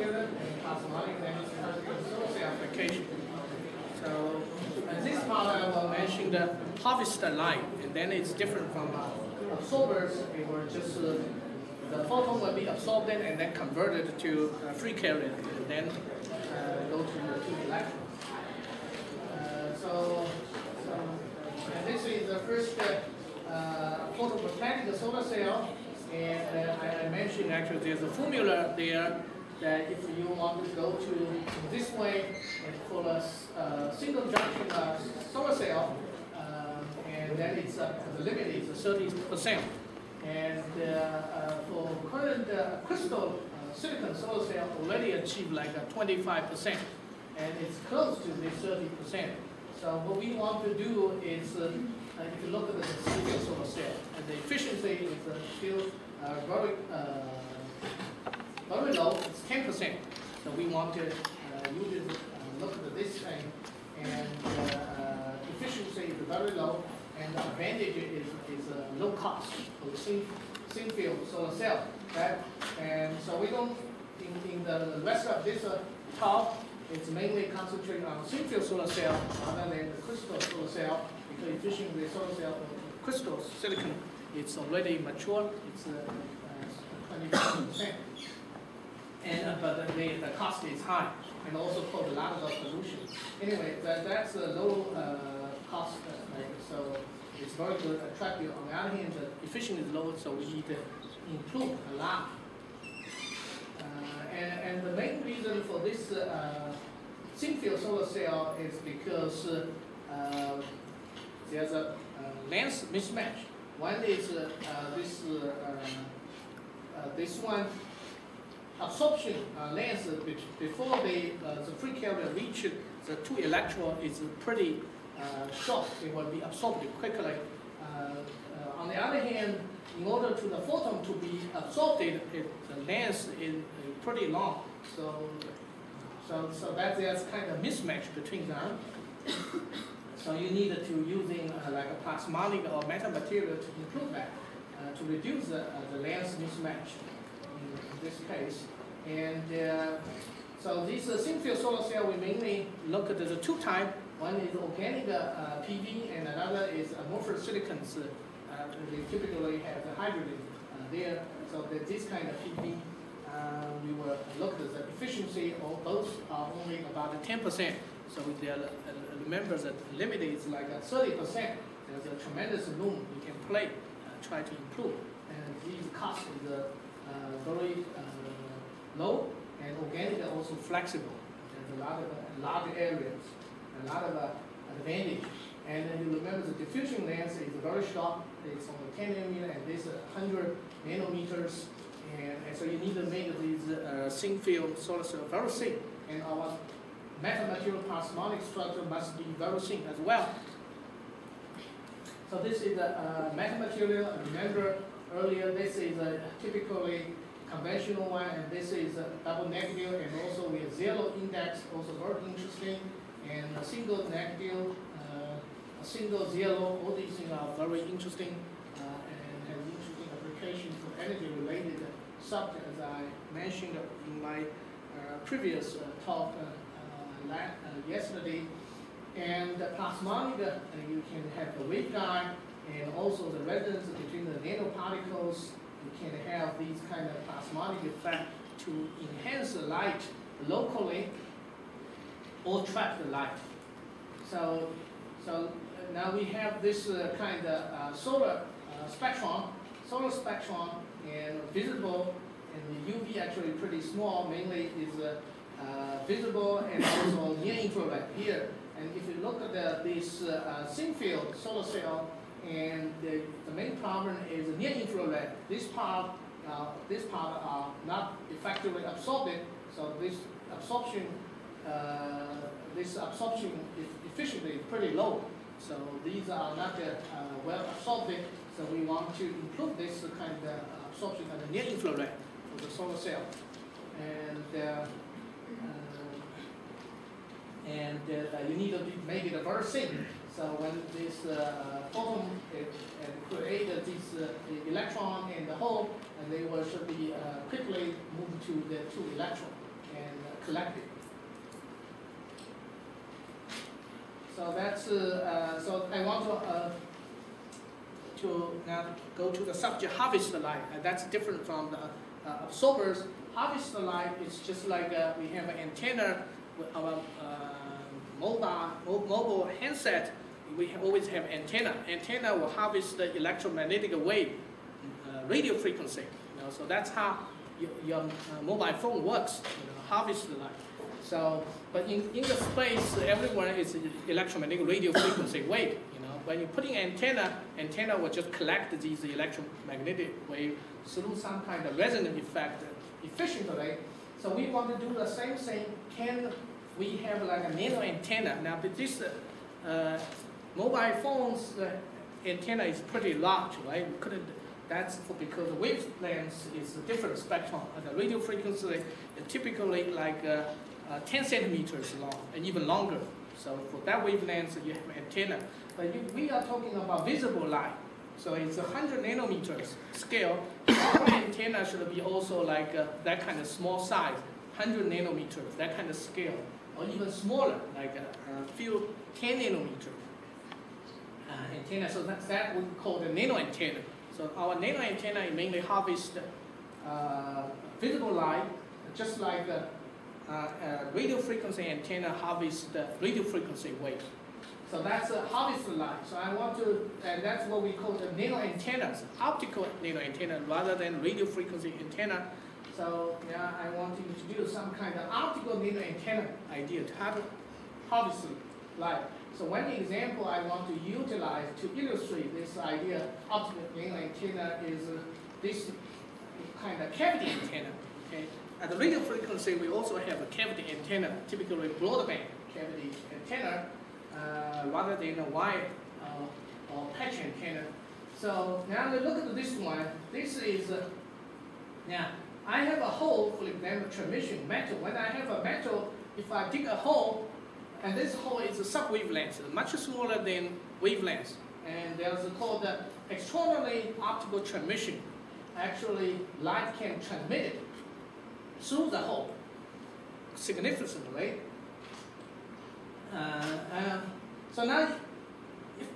metamaterial and plasmonic nanostructure solar cell application. So this part I will mention the harvester line, and then it's different from absorbers. It will just the photon will be absorbed in and then converted to free carrier, and then go to the electron. And this is the first photovoltaic solar cell, and I mentioned actually there's a formula there that if you want to go to this way and for a single junction solar cell, and then it's the limit is 30%. And for current crystal silicon solar cell already achieved like 25%, and it's close to this 30%. So what we want to do is, if you look at the single solar cell, and the efficiency is still very low. It's 10%. So we want to use it, look at this thing, and efficiency is very low, and the advantage is low cost for the thin field solar cell. Right? And so we don't, in the rest of this talk, it's mainly concentrated on thin field solar cell rather than the crystal solar cell, because efficiency solar cell for crystal silicon, it's already mature. It's 25%. And but the cost is high, and also cause a lot of pollution. Anyway, that's a low cost, so it's very good, attractive. On the other hand, the efficiency is low, so we need to improve a lot. And the main reason for this thin field solar cell is because there's a length mismatch. One is this one absorption length before the free carrier reach the two electrons is pretty short. It will be absorbed quickly. On the other hand, in order to the photon to be absorbed, the length is pretty long. So there's kind of mismatch between them. So you need to using like a plasmonic or metamaterial to improve that, to reduce the length mismatch in this case. And so this thin field solar cell, we mainly look at the two types. One is organic PV, and another is amorphous silicons. They typically have the hydrogen there. So this kind of PV, we will look at the efficiency of both are only about 10%. So remember that the limit is like 30%. There's a tremendous room we can play, try to improve. And these costs is very low, and organic are also flexible. There's a lot of large areas, a lot of advantage. And then you remember the diffusion length is very short. It's only 10 nanometers, and this 100 nanometers. And so you need to make these thin field solar cells very thin. And our metamaterial plasmonic structure must be very thin as well. So this is a metamaterial. Remember earlier, this is a typically conventional one, and this is a double negative, and also with zero index, also very interesting, and a single negative, a single zero. All these things are very interesting and have interesting application for energy-related subject, as I mentioned in my previous talk yesterday. And the plasmonic, you can have the waveguide and also the resonance between the nanoparticles. You can have these kind of plasmonic effect to enhance the light locally or trap the light. So now we have this kind of solar spectrum, and visible, and the UV actually pretty small. Mainly is visible and also near infrared here. And if you look at this thin field solar cell, and the main problem is near infrared. This part are not effectively absorbed. So this absorption efficiency is pretty low. So these are not well absorbed. So we want to improve this kind of absorption at the near infrared for the solar cell. And you need to make it very thin. So when this photon create this electron in the hole, and they will should be quickly moved to the two electrons. and collect it. So that's so I want to now go to the subject harvest light. That's different from the absorbers. Harvest light is just like we have an antenna with our mobile handset. We always have antenna. Antenna will harvest the electromagnetic wave, radio frequency. So that's how your mobile phone works. Harvest the light. So, but in the space, everywhere is electromagnetic radio frequency wave. When you put in antenna will just collect these electromagnetic wave through some kind of resonant effect efficiently. So we want to do the same thing. Can we have like a nano antenna? Now, this mobile phones antenna is pretty large, right? We couldn't. That's because the wavelength is a different spectrum. The radio frequency is typically like 10 centimeters long and even longer. So for that wavelength, you have antenna. But we are talking about visible light. So it's 100 nanometers scale. Our antenna should be also like that kind of small size, 100 nanometers, that kind of scale, or even smaller, like a few 10 nanometer antenna. So that we call the nano antenna. So our nano antenna mainly harvests visible light, just like radio frequency antenna harvests the radio frequency wave. So that's a harvest light. So I want to, and that's what we call the nano antennas, optical nano antenna rather than radio frequency antenna. So yeah, I want to introduce some kind of optical nano antenna idea to have harvest light. So one example I want to utilize to illustrate this idea optical nano antenna is this kind of cavity antenna. Okay. At the radio frequency, we also have a cavity antenna, typically broadband cavity antenna, rather than a wire or patch antenna. So now look at this one. This is now I have a hole, for example, transmission metal. When I have a metal, if I dig a hole, and this hole is a sub-wavelength, much smaller than wavelength, and there's called the externally optical transmission. Actually, light can transmit it through the hole significantly. So now,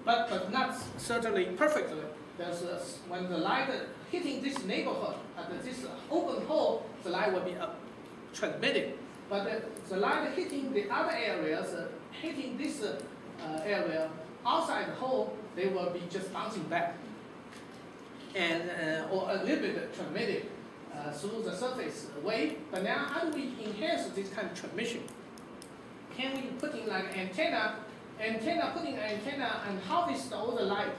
but not certainly perfectly. There's when the light hitting this neighborhood at this open hole, the light will be transmitted. But the light hitting the other areas, hitting this area outside the hole, they will be just bouncing back, and or a little bit transmitted through the surface wave. But now, how do we enhance this kind of transmission? Can we put in like antenna, putting an antenna and harvest all the light,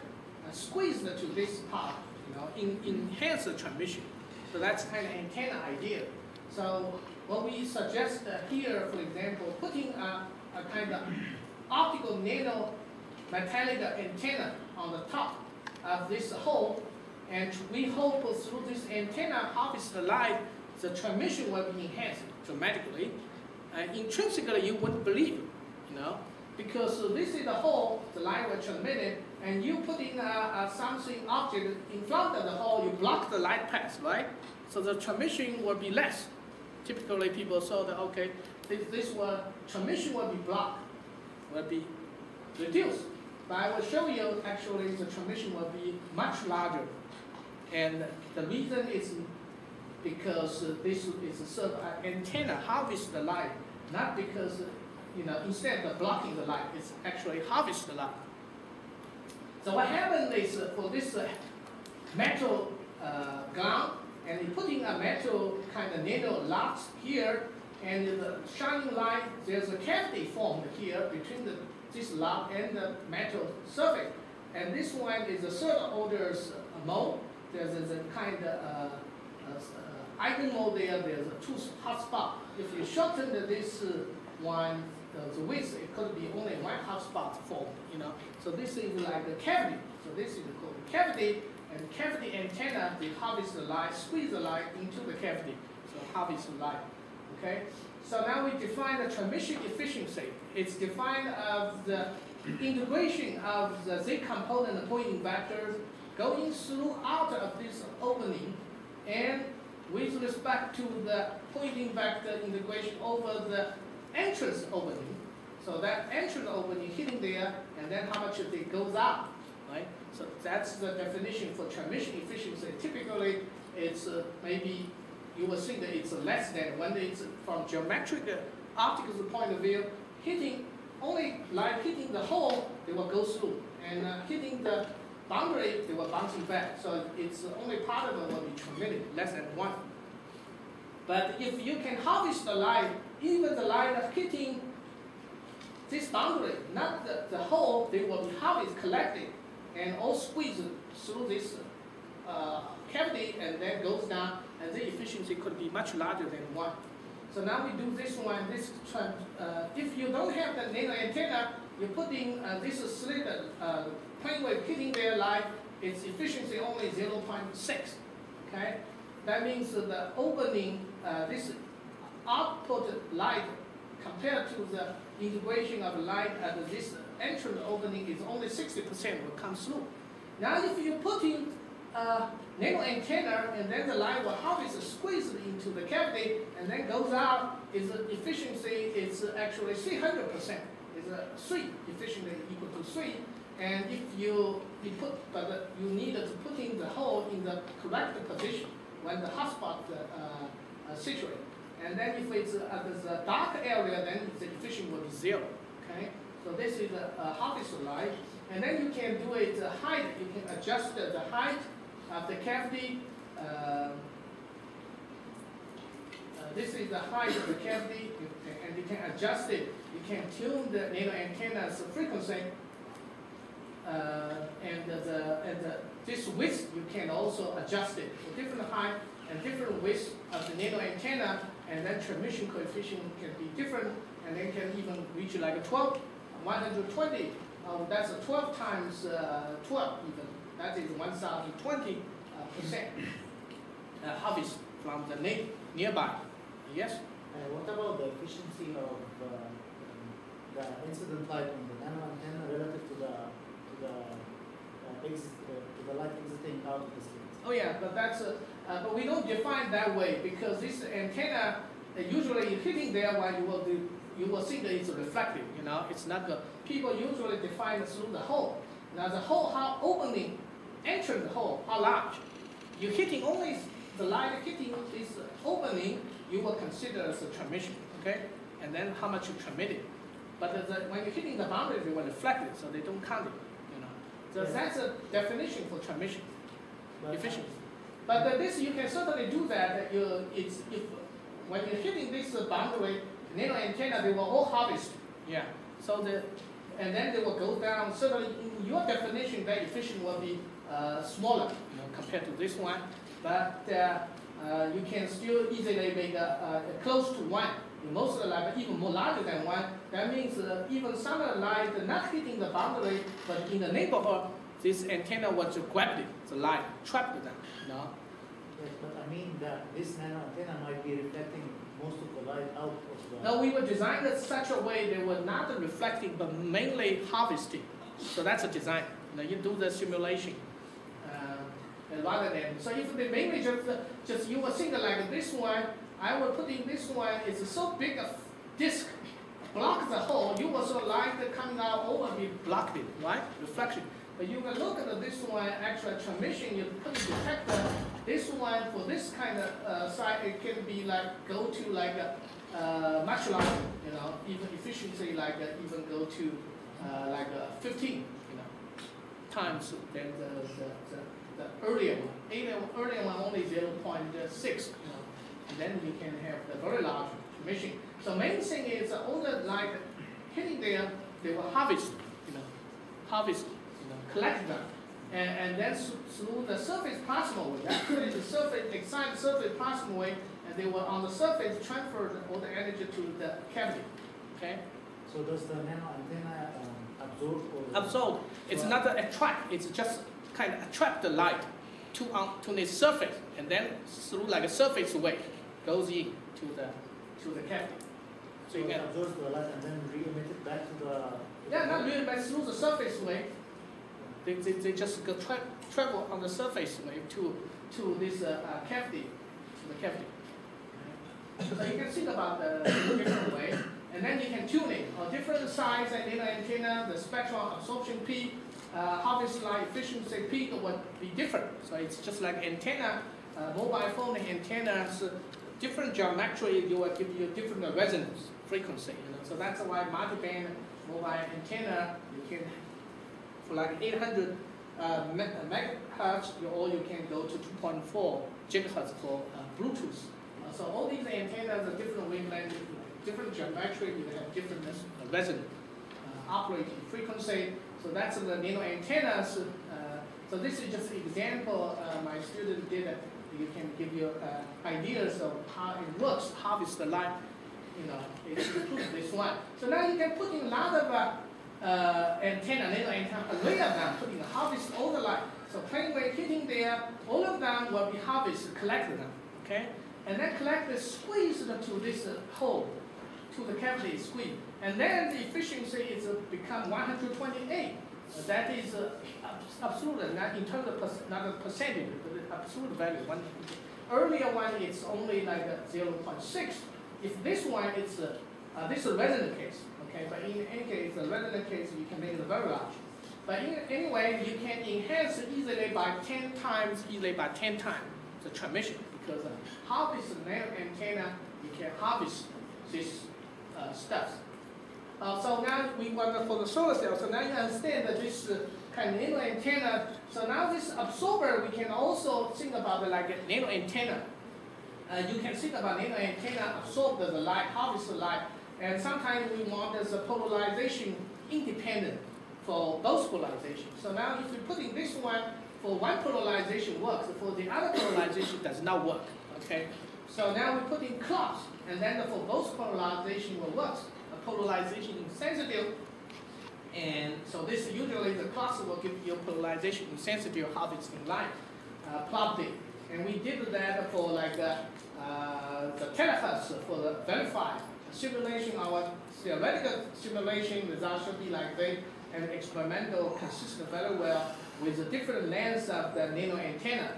squeeze it to this part, enhance the transmission. So that's kind of antenna idea. So what we suggest here, for example, putting a kind of optical nano metallic antenna on the top of this hole, and we hope through this antenna harvest the light, the transmission will be enhanced dramatically. Intrinsically, you wouldn't believe, because this is the hole, the light will transmit it, and you put in something object in front of the hole, you block the light path, right? So the transmission will be less. Typically, people saw that okay, this transmission will be blocked, will be reduced. But I will show you actually the transmission will be much larger, and the reason is because this is a sort of antenna harvest the light, not because instead of blocking the light, it's actually harvest the light. So what happened is for this metal ground, and you put in a metal kind of nano locks here, and the shining light, there's a cavity formed here between this lock and the metal surface. And this one is a third order's mode. There's a kind of eigenmode there. There's a two hot spot. If you shorten this one, the width, it could be only one hot spot formed. So this is like a cavity. So this is called a cavity. And cavity antenna, they harvest the light, squeeze the light into the cavity, so harvest the light. Okay. So now we define the transmission efficiency. It's defined of the integration of the Z component Poynting vectors going through out of this opening, and with respect to the Poynting vector integration over the entrance opening. So that entrance opening hitting there, and then how much it goes out, right? So that's the definition for transmission efficiency. Typically, it's maybe you will think that it's less than when it's from geometric optical point of view, hitting only light hitting the hole, they will go through, and hitting the boundary, they will bouncing back. So it's only part of it will be transmitted, less than 1. But if you can harvest the light, even the light hitting this boundary, not the hole, they will be harvested, collected, and all squeezed through this cavity and then goes down, and the efficiency could be much larger than 1. So now we do this one. If you don't have the nano antenna, you put in this slit plane wave hitting their light, its efficiency only 0.6. Okay, that means the opening, this output light compared to the integration of light at this entrance opening is only 60% will come through. Now if you put in nano antenna and then the light will harvest squeezed into the cavity and then goes out, its efficiency is actually 300%. It's 3 efficiency equal to 3. And if you need to put in the hole in the correct position when the hotspot situated. And then if it's the dark area, then the efficiency will be 0. Okay, so this is a harvest light, and then you can do it height. You can adjust the height of the cavity. This is the height of the cavity, and you can adjust it. You can tune the nano antenna's frequency, this width you can also adjust it for different height and different width of the nano antenna, and then transmission coefficient can be different, and then can even reach like 120. That's 12 times 12 even. That is 1020% harvest from the nearby. Yes? What about the efficiency of the incident light on the nano antenna relative to the light exiting out of the slit? Oh yeah, but that's but we don't define that way, because this antenna usually hitting there while you will think that it's reflective. You know, it's not good. People usually define it through the hole. Now the hole, how opening, entering the hole, how large. You're hitting only the light hitting this opening, you will consider as a transmission, okay? And then how much you transmitted. But when you're hitting the boundary, they will reflect it, so they don't count it. You know, so yeah. That's a definition for transmission efficiency. But this you can certainly do that. When you're hitting this boundary, nano antenna, they will all harvest. Yeah. So and then they will go down. Certainly, in your definition, that efficiency will be smaller, you know, compared to this one. But you can still easily make close to 1. In most of the light, but even more larger than 1. That means even some of the light not hitting the boundary, but in the neighborhood, this antenna was grabbed the light, trapped them. No? Yes, but I mean that this nano antenna might be reflecting most of the light out of the... No, we were designed in such a way they were not reflecting, but mainly harvesting. So that's a design. Now you do the simulation. Rather than, so if they mainly just you will think like this one, I will put in this one, it's so big a disk, block the hole, you will so light coming out over be blocked it, right? Reflection. But you can look at this one, actual transmission, you put the detector, this one for this kind of site, it can be like, go to like much larger, you know, even efficiency like even go to like 15, you know, times than the earlier one. Earlier one only 0.6, you know, and then you can have the very large transmission. So main thing is all the light hitting there, they will harvest, you know, collect them, and then through the surface plasma wave, actually the surface, excited surface plasma wave, and they will on the surface transfer all the energy to the cavity. Okay. So does the nano antenna absorb? Absorb. It's not attract. It's just kind of attract the light to the surface, and then through like a surface wave goes in to the cavity. So it absorbs the light and then re-emit it back to the... Yeah, not really, but through the surface wave. They just go travel on the surface wave to this cavity, the cavity. So you can think about the different way, and then you can tune it. Different size and nano antenna, the spectral absorption peak, harvest line efficiency peak would be different. So it's just like antenna, mobile phone antennas, different geometry, you will give you different resonance frequency. So that's why multi-band mobile antenna, you can, for like 800 megahertz, or you can go to 2.4 gigahertz for Bluetooth. So all these antennas are different wavelength, different geometry, you have different resonance operating frequency. So that's the nano antennas. So this is just an example my student did. You can give you ideas of how it works, harvest the light. It includes this one. So now you can put in a lot of antenna, nano antenna, array of them, putting harvest all the light. So plane wave hitting there, all of them will be harvested, collected them, okay? And then collected, squeezed to this hole, to the cavity squeeze. And then the efficiency is become 128. That is absolute, not in terms of not a percentage, but the absolute value. Earlier one, it's only like 0.6. If this one, it's this is a resonant case, okay? But in any case, the resonant case, you can make it very large. But anyway, you can enhance easily by 10 times, the transmission, because harvest the nano antenna, you can harvest this stuff. So now we want for the solar cell. So now you understand that this kind of nano antenna. So now this absorber, we can also think about it like a nano antenna. You can think about nano antenna absorb the light, harvest the light, and sometimes we want as a polarization independent for both polarization. So now if we put in this one, for one polarization works, for the other polarization does not work. Okay. So now we put in clock, and then for both polarization will work. Polarization insensitive, and so this usually the class will give you polarization insensitive harvesting light property, and we did that for like the terahertz for the verified simulation. Our theoretical simulation results should be like this, and experimental consistent very well with the different lengths of the nano antenna.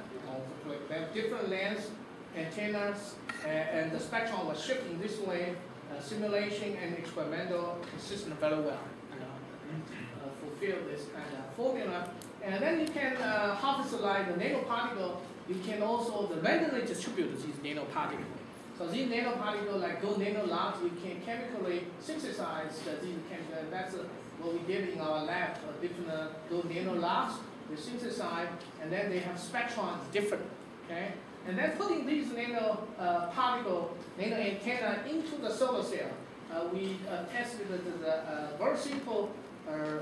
They have different lengths antennas, and the spectrum was shifting this way. Simulation and experimental consistent very well, fulfill this kind of formula. And then you can harvest the light, the nanoparticle. You can also randomly distribute these nanoparticles. So these nanoparticles, like gold nano large, we can chemically synthesize these chemicals. That's what we did in our lab. Different gold nano large, we synthesize, and then they have spectrons different. Okay. And then putting these nano nano antenna into the solar cell, we tested the very simple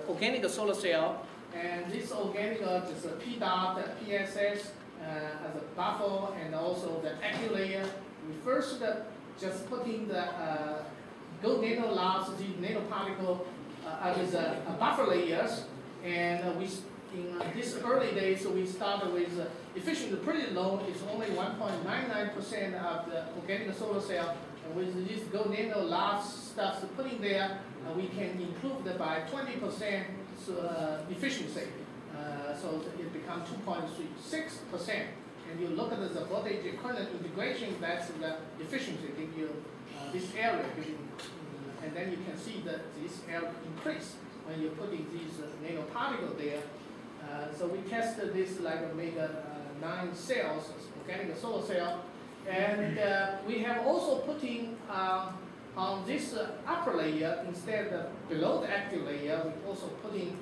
organic solar cell, and this organic is a P dot, PSS as a buffer, and also the active layer. We first just putting the gold nano large, these nanoparticle as a buffer layers, and we. In these early days, we started with efficiency pretty low. It's only 1.99% of the organic solar cell. And with this gold nano large stuff putting there, we can improve that by 20% efficiency. So it becomes 2.36%. And you look at the voltage current integration, that's the efficiency give you this area, and then you can see that this area increase when you're putting these nanoparticles there. So we tested this like omega 9 cells, organic solar cell, and we have also putting on this upper layer instead of below the active layer. We also putting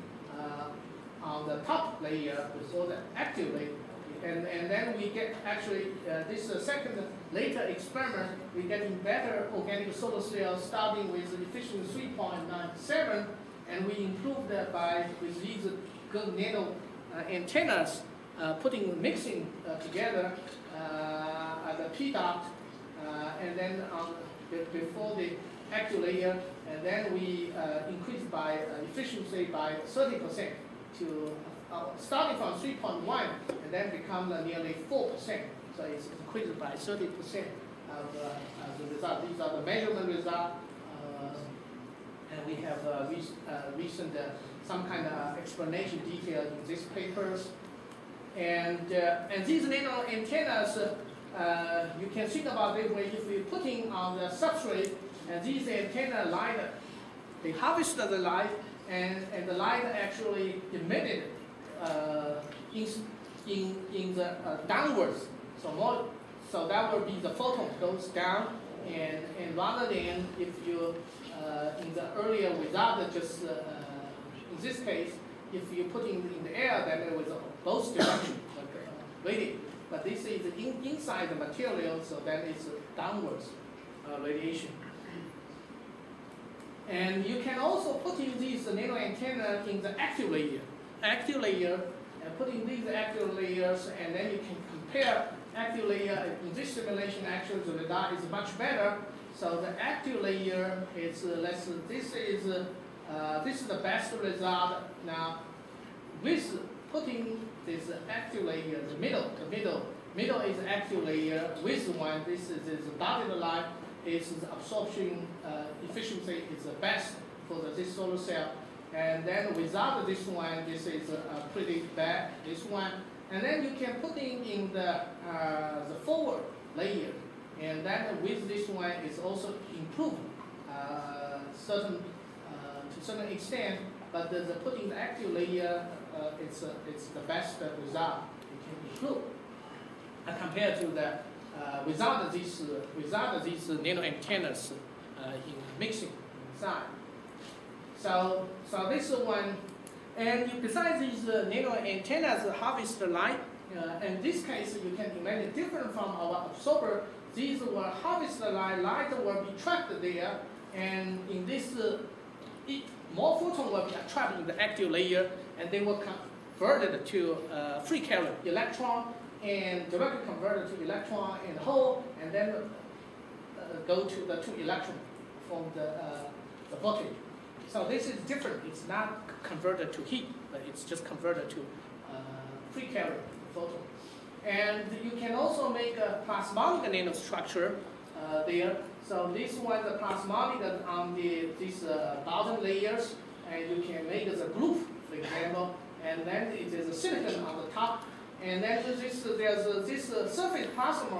on the top layer before the active layer, and then we get actually this second later experiment. We getting better organic solar cells starting with efficiency 3.97, and we improved that by with these good nano antennas, mixing together at the P dot, and then before the active layer, and then we increased by efficiency by 30% to starting from 3.1, and then become nearly 4%. So it's increased by 30% of the result. These are the measurement results. And we have recent some kind of explanation detail in these papers. And these nano antennas, you can think about it where if we're putting on the substrate and these antenna light, they harvest the light and the light actually emitted in the downwards. So that will be the photon goes down, and rather than if you in the earlier without just in this case, if you put in the air, then it was both direction, like radiate. But this is inside the material, so then it's downwards radiation. And you can also put in these nano antenna in the active layer. Active layer, and put in these active layers, and then you can compare active layer. In this simulation, actually the result is much better. So the active layer is less. This is the best result. Now, with putting this active layer, the middle is active layer. With one, this is dotted line. Is the absorption efficiency is the best for this solar cell. And then without this one, this is pretty bad. This one, and then you can put in the forward layer, and then with this one is also improved to certain extent. But the putting the active layer, it's the best result you can improve compared to the without these nano antennas in mixing inside. So this one, and besides these nano antennas harvest the light, in this case you can imagine different from our absorber. These will harvest the light, light will be trapped there, and in this more photon will be trapped in the active layer, and they will convert it to free carrier electron, and directly converted to electron and hole, and then go to the two electron from the voltage. So this is different. It's not converted to heat, but it's just converted to free carrier photon. And you can also make a plasmonic nanostructure there. So this one, the plasmonic on these bottom layers, and you can make as a group, for example, and then it is a silicon on the top. And then there's this surface plasma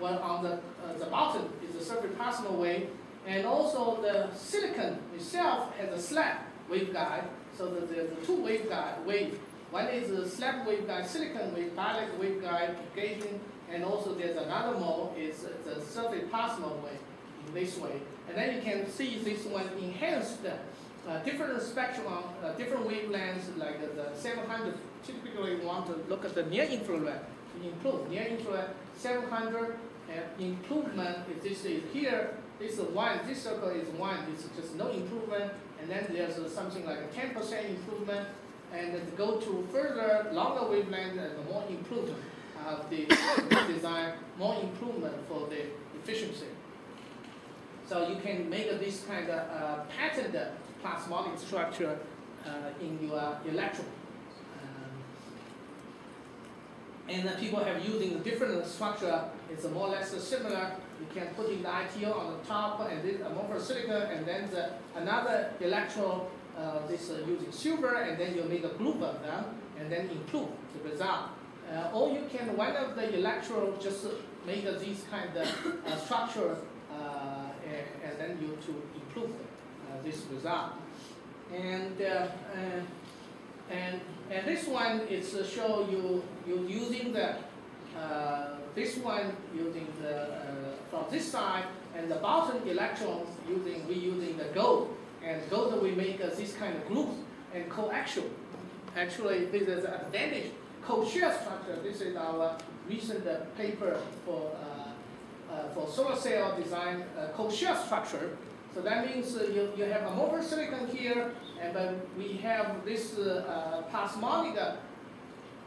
well, on the bottom is the surface plasma wave, and also the silicon itself has a slab waveguide. So there's a two wave. One is a slab waveguide, silicon wave, dielectric waveguide propagation, and also there's another mode is the surface plasma wave in this way. And then you can see this one enhanced different spectrum, different wavelengths, like the 700. Typically, we want to look at the near infrared to improve. Near infrared 700 improvement. If this is here, this is 1. This circle is 1. This is just no improvement. And then there's something like a 10% improvement. And to go to further, longer wavelength, and more improvement of the design, more improvement for the efficiency. So you can make this kind of patented plasmonic structure in your electron. And then people have using different structure. It's more or less similar. You can put in the ITO on the top, and this amorphous silicon, and then another electrode. This using silver, and then you make a group of them, and then improve the result. Or you can one of the electrode just make these kind of structure, and then you to improve this result. And this one is show you using the this one using the from this side, and the bottom electrons using the gold, and gold we make this kind of group and coaxial. Actually, this is an advantage. Co-shear structure. This is our recent paper for solar cell design co-shear structure. So that means you have amorphous silicon here, and then we have this plasmonic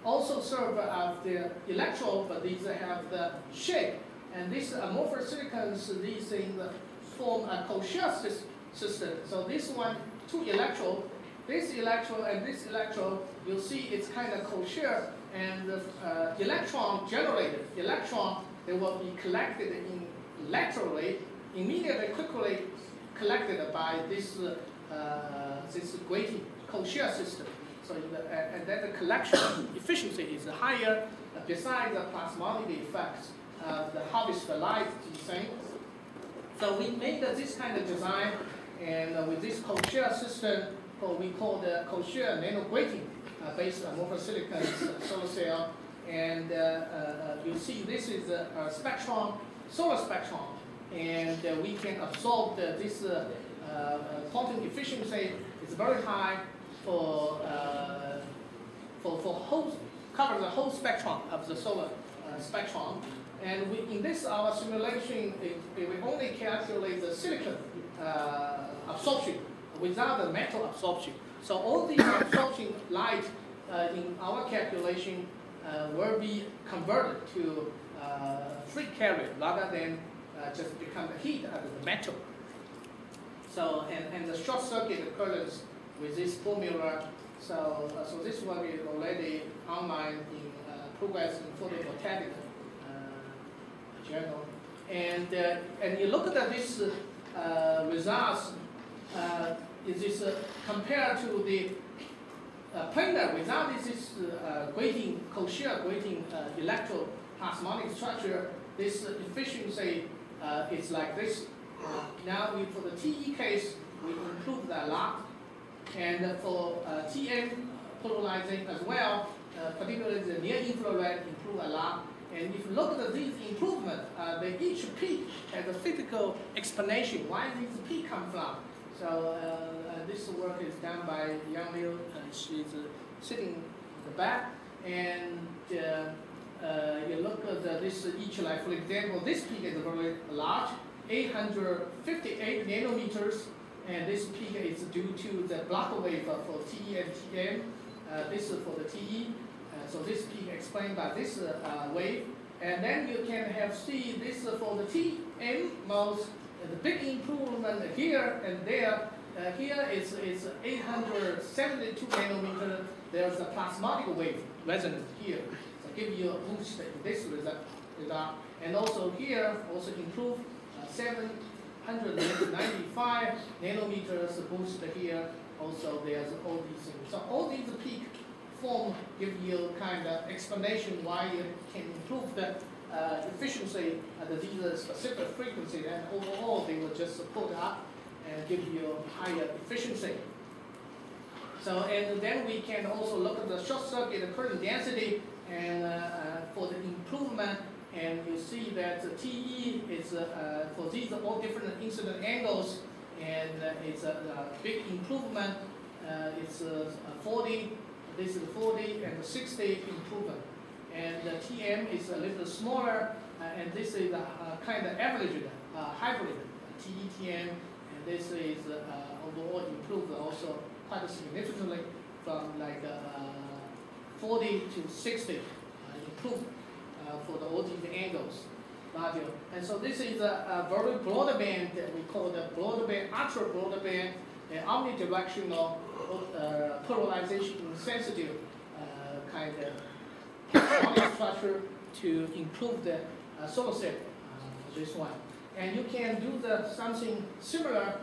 also serve as the electrode, but these have the shape. And these amorphous silicons, these things form a co-shear system. So this one, two electrodes, this electrode and this electrode, you'll see it's kind of co-shear, and the electron generated, they will be collected in laterally, immediately, quickly collected by this this grating co-shear system. So and then the collection efficiency is higher besides the plasmonic effects. the harvest the light thing. So we made this kind of design, and with this co-share system, we call the co-share nano-grating based on amorphosilicon solar cell. And you see this is a spectrum, solar spectrum, and we can absorb this quantum efficiency is very high for whole, cover the whole spectrum of the solar spectrum. And in this our simulation, we only calculate the silicon absorption without the metal absorption. So all the absorption light in our calculation will be converted to free carrier rather than just become the heat out of the metal. So and the short circuit occurrence with this formula. So this one is already online in progress in Photovoltaic journal. And you look at this results. Is this compared to the planar without this grating, co-share grating electro-plasmonic structure? This efficiency is like this. Now for the TE case, we improved a lot, and for TM polarizing as well, particularly the near infrared improved a lot. And if you look at these improvements, they each peak has a physical explanation why these peaks come from. So this work is done by Yang Liu. She's sitting in the back, and you look at this each, like for example, this peak is very large, 858 nanometers, and this peak is due to the block wave for TE and TM. This is for the TE. So this peak explained by this wave, and then you can see this for the TM modes. The big improvement here and there. Here is 872 nanometer. There's a plasmonic wave resonance here, so give you a boost in this result. And also here also improve 795 nanometers boost here. Also there's all these things. So all these peak form give you kind of explanation why you can improve the efficiency at these specific frequency, and overall they will just put up and give you higher efficiency. So and then we can also look at the short circuit current density and for the improvement, and you see that the TE is for these all different incident angles, and it's a big improvement. It's 40. This is 40 and 60 improvement. And the TM is a little smaller, and this is a kind of average hybrid TE-TM, and this is overall improved also quite significantly from like 40 to 60 improved for the all these angles module. And so this is a very broadband that we call the broadband, ultra broadband, and omnidirectional polarization sensitive kind of structure to improve the solar cell, this one. And you can do something similar.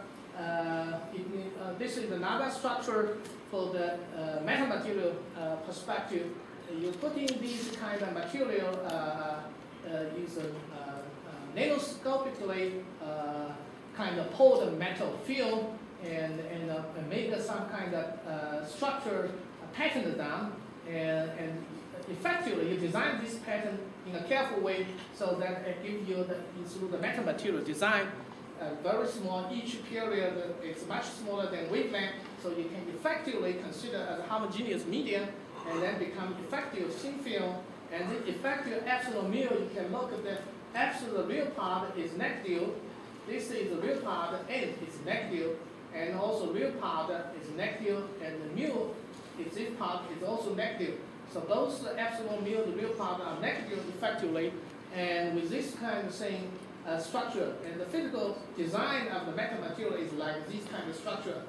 This is another structure for the metamaterial perspective. You put in these kind of material, use nanoscopically kind of pull the metal field and make some kind of structure pattern down, and effectively you design this pattern in a careful way so that it gives you through the metamaterial design very small. Each period is much smaller than wavelength, so you can effectively consider as a homogeneous medium and then become effective thin film. And the effective absolute mu, you can look at the absolute real part is negative. This is the real part, and it's negative. And also real part is negative, and the mu, this part is also negative. So both the absolute mu and the real part are negative effectively. And with this kind of thing, structure, and the physical design of the metamaterial is like this kind of structure,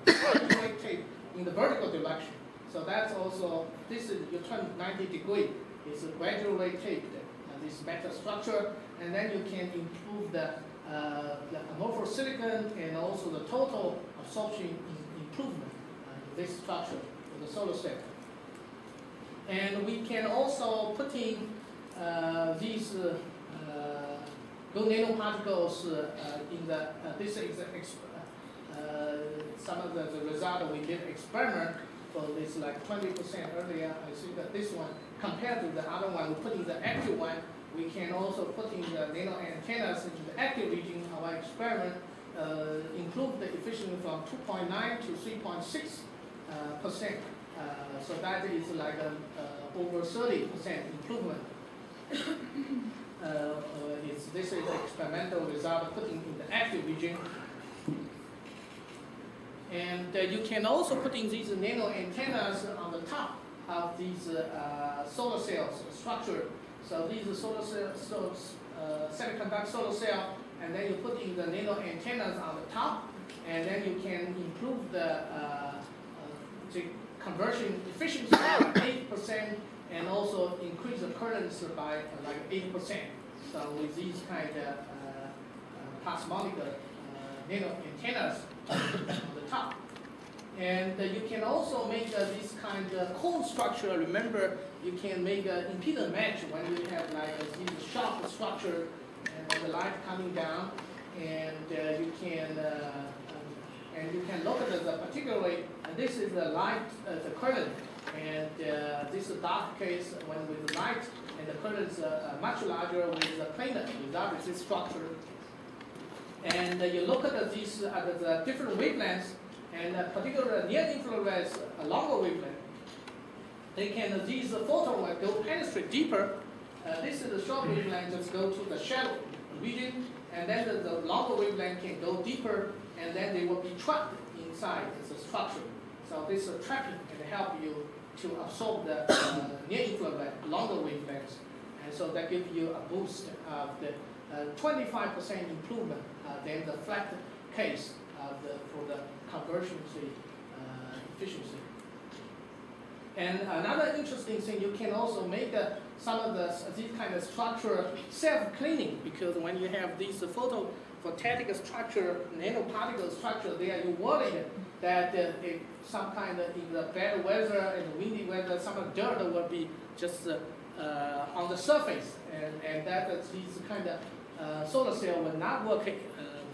tape in the vertical direction. So that's also, this is, you turn 90 degrees, it's gradually taped, this metal structure, and then you can improve the amorphous silicon and also the total absorption improvement in this structure in the solar cell. And we can also put in these those nanoparticles in the this is some of the result we did experiment for this like 20% earlier. I think that this one compared to the other one, we put in the active one. We can also put in the nano antennas into the active region. Our experiment improved the efficiency from 2.9 to 3.6%. So that is like over 30% improvement. This is the experimental result putting in the active region. And you can also put in these nano antennas on the top of these solar cells structure. So these are solar cells, semiconductor solar cell, and then you put in the nano antennas on the top, and then you can improve the conversion efficiency by 8%, and also increase the currents by like 8%. So with these kind of plasmonic nano antennas on the top. And you can also make this kind of cone structure. Remember, you can make an impedance match when you have like this sharp structure and the light coming down, and you can look at the particularly. And this is the light, the current, and this is dark case when with the light, and the currents are much larger with the planar without this structure. And you look at these the different wavelengths, and particularly near infrared, longer wavelength. They can these photons go penetrate deeper. This is the short wavelength, just go to the shallow region, and then the longer wavelength can go deeper, and then they will be trapped inside the structure. So this trapping can help you to absorb the near infrared, longer wavelengths, and so that gives you a boost of the 25% improvement than the flat case for the conversion efficiency. And another interesting thing, you can also make some of these kind of structure self-cleaning, because when you have these photovoltaic structure, nanoparticle structure, there you worried that if some kind of in the bad weather and windy weather, some of the dirt will be just on the surface, and that these kind of solar cell will not work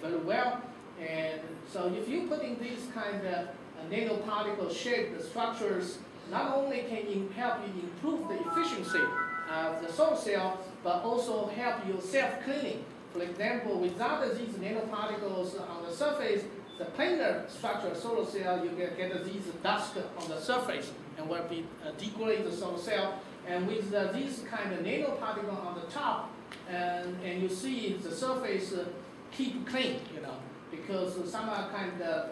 very well. And so if you put in these kind of nanoparticle shaped structures, not only can you help you improve the efficiency of the solar cell, but also help you self-cleaning. For example, without these nanoparticles on the surface, the planar structure solar cell, you get these dust on the surface and will be degrade the solar cell. And with these kind of nanoparticle on the top, and you see the surface keep clean, because some are kind of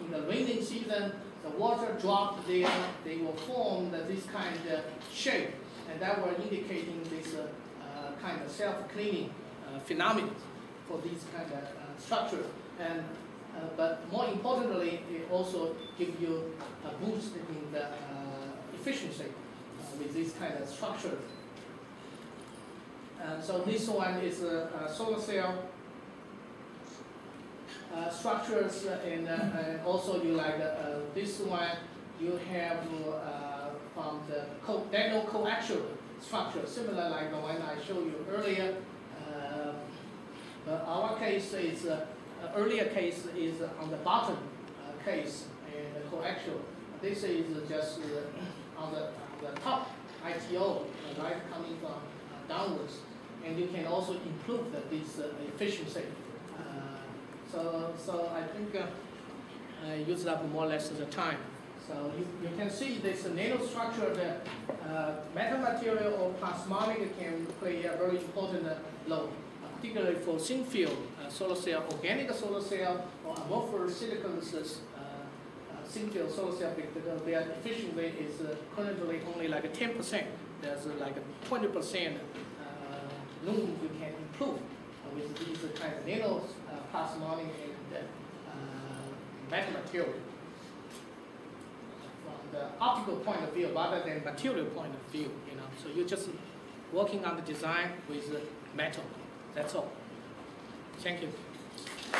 in the raining season, the water drop there, they will form this kind of shape, and that will indicating this kind of self-cleaning phenomenon for these kind of structure. And but more importantly, it also gives you a boost in the efficiency with this kind of structure. So this one is a solar cell structures, and also you like this one, you have from the nano coaxial structure, similar like the one I showed you earlier. Our case is earlier case is on the bottom case, and the coaxial. This is just on the top ITO, the light coming from downwards, and you can also improve this efficiency. So I think I used up more or less the time. So you can see this nanostructure, the metamaterial or plasmonic can play a very important role, particularly for thin field solar cell, organic solar cell, or amorphous silicon thin field solar cell, because their efficiency is currently only like 10%. There's like 20% room you can improve with these kind of nano plasmonic and metamaterial from the optical point of view rather than material point of view. So you're just working on the design with metal. That's all. Thank you. So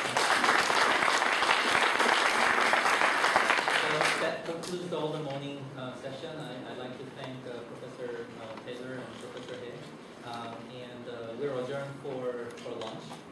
that concludes the morning session. I'd like to thank Professor Taylor and Professor Hay And we're adjourned for lunch.